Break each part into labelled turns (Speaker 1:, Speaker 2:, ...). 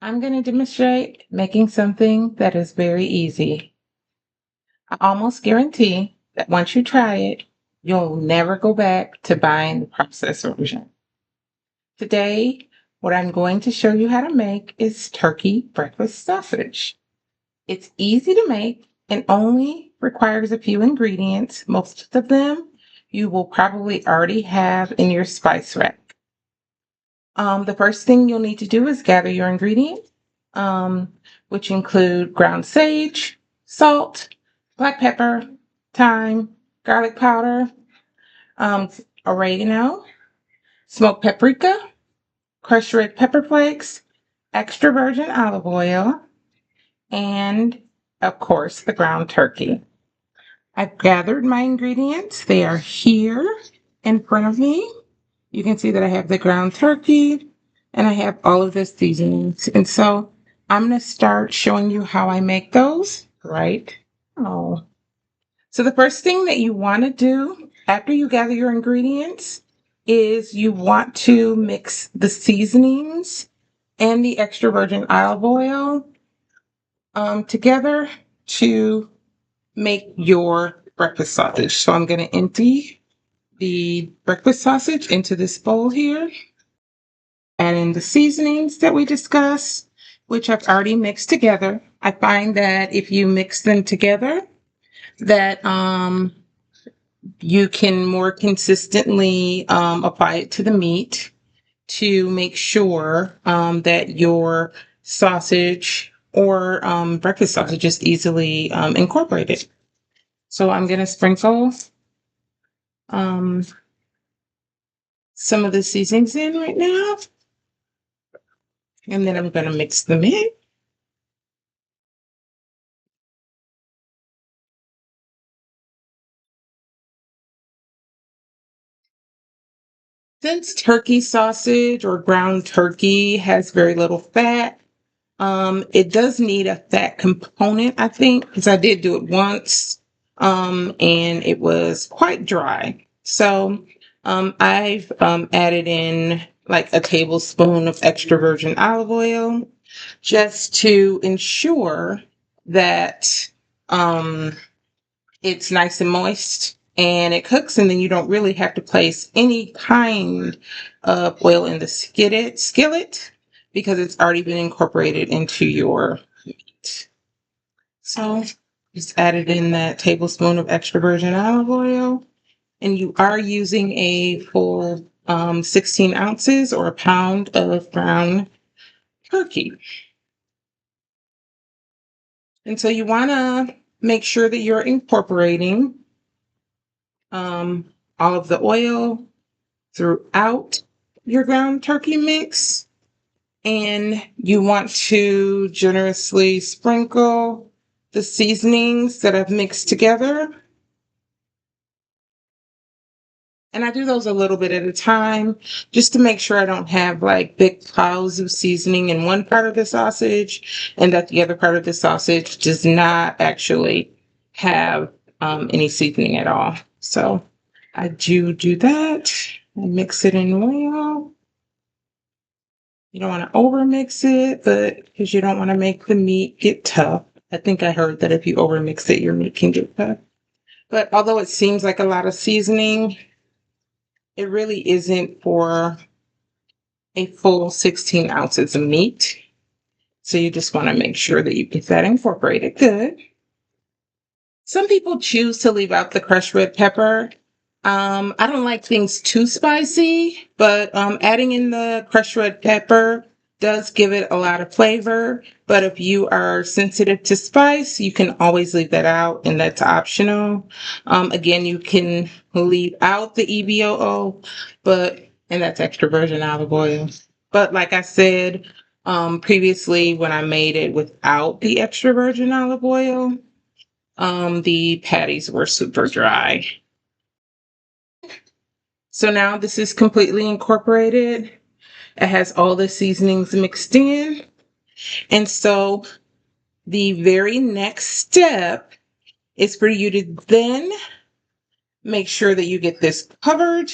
Speaker 1: I'm going to demonstrate making something that is very easy. I almost guarantee that once you try it, you'll never go back to buying the processed version. Today, what I'm going to show you how to make is turkey breakfast sausage. It's easy to make and only requires a few ingredients. Most of them you will probably already have in your spice rack. The first thing you'll need to do is gather your ingredients, um, which include ground sage, salt, black pepper, thyme, garlic powder, um, oregano, smoked paprika, crushed red pepper flakes, extra virgin olive oil, and of course the ground turkey. I've gathered my ingredients. They are here in front of me. You can see that I have the ground turkey and I have all of the seasonings. And so I'm going to start showing you how I make those right. Oh. So the first thing that you want to do after you gather your ingredients is you want to mix the seasonings and the extra virgin olive oil together to make your breakfast sausage. So I'm going to empty the breakfast sausage into this bowl here. Add in the seasonings that we discussed, which I've already mixed together. I find that if you mix them together, that you can more consistently apply it to the meat to make sure that your sausage or breakfast sausage is easily incorporated. So I'm going to sprinkle um, some of the seasonings in right now, and then I'm going to mix them in. Since turkey sausage or ground turkey has very little fat, it does need a fat component, I think, because I did do it once, and it was quite dry. So I've added in like a tablespoon of extra virgin olive oil just to ensure that um, it's nice and moist and it cooks, and then you don't really have to place any kind of oil in the skillet because it's already been incorporated into your meat. So just added in that tablespoon of extra virgin olive oil, and you are using a full 16 ounces or a pound of ground turkey. And so you want to make sure that you're incorporating um, all of the oil throughout your ground turkey mix. And you want to generously sprinkle the seasonings that I've mixed together. And I do those a little bit at a time just to make sure I don't have like big clouds of seasoning in one part of the sausage and that the other part of the sausage does not actually have any seasoning at all. So I do that. I mix it in well. You don't want to over mix it, but because you don't want to make the meat get tough. I think I heard that if you over mix it, your meat can get tough. But although it seems like a lot of seasoning, it really isn't for a full 16 ounces of meat. So you just want to make sure that you get that incorporated good. Some people choose to leave out the crushed red pepper. I don't like things too spicy, but adding in the crushed red pepper does give it a lot of flavor. But if you are sensitive to spice, you can always leave that out, and that's optional. Again, you can leave out the EVOO, and that's extra virgin olive oil. But like I said previously, when I made it without the extra virgin olive oil, the patties were super dry. So now this is completely incorporated. It has all the seasonings mixed in. And so the very next step is for you to then make sure that you get this covered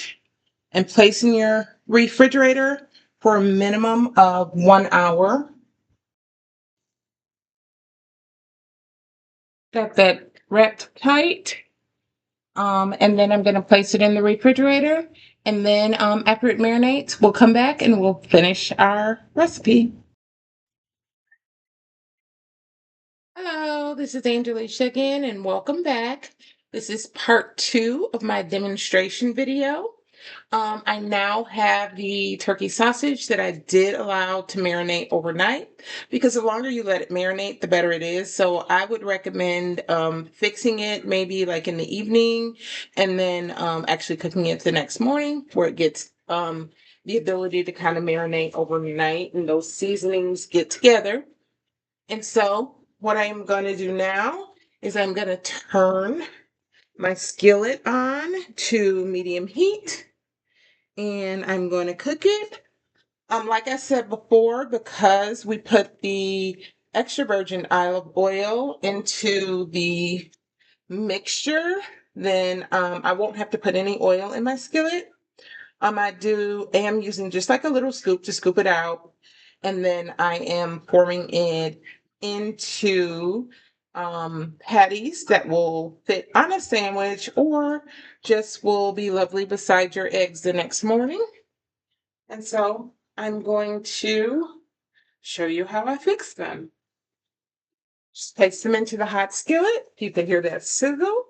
Speaker 1: and place in your refrigerator for a minimum of 1 hour. Got that wrapped tight. And then I'm going to place it in the refrigerator. And then after it marinates, we'll come back and we'll finish our recipe. Hello, this is Angelique again, and welcome back. This is part 2 of my demonstration video. I now have the turkey sausage that I did allow to marinate overnight, because the longer you let it marinate, the better it is. So I would recommend fixing it maybe like in the evening, and then actually cooking it the next morning where it gets the ability to kind of marinate overnight and those seasonings get together. And so what I'm going to do now is I'm going to turn my skillet on to medium heat, and I'm going to cook it. Like I said before, because we put the extra virgin olive oil into the mixture, then I won't have to put any oil in my skillet. I am using just like a little scoop to scoop it out, and then I am pouring it into patties that will fit on a sandwich or just will be lovely beside your eggs the next morning. And so I'm going to show you how I fix them. Just place them into the hot skillet. You can hear that sizzle.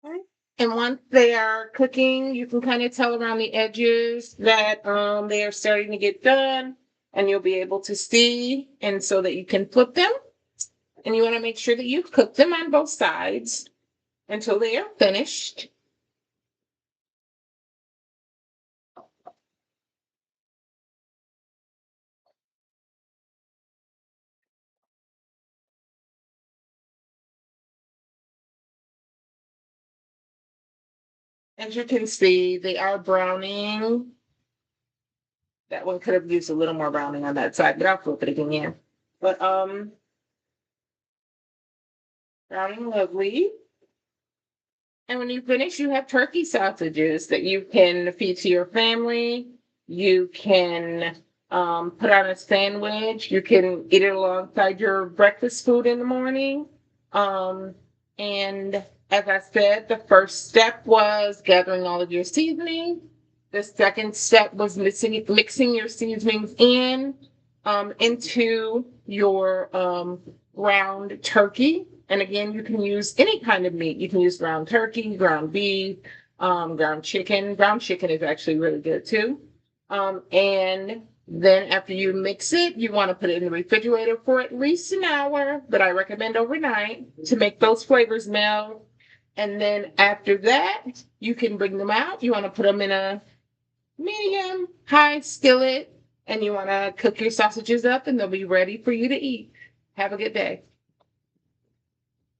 Speaker 1: Okay. And once they are cooking, you can kind of tell around the edges that they are starting to get done, and you'll be able to see, and so that you can flip them. And you want to make sure that you cook them on both sides until they are finished. As you can see, they are browning. That one could have used a little more browning on that side, but I'll flip it again. But browning lovely. And when you finish, you have turkey sausages that you can feed to your family. You can put on a sandwich. You can eat it alongside your breakfast food in the morning. Um, and as I said, the first step was gathering all of your seasoning. The second step was mixing your seasonings into your ground turkey. And again, you can use any kind of meat. You can use ground turkey, ground beef, ground chicken. Ground chicken is actually really good too. And then after you mix it, you want to put it in the refrigerator for at least an hour, but I recommend overnight to make those flavors meld. And then after that, you can bring them out. You want to put them in a medium high skillet, and you want to cook your sausages up, and they'll be ready for you to eat. Have a good day.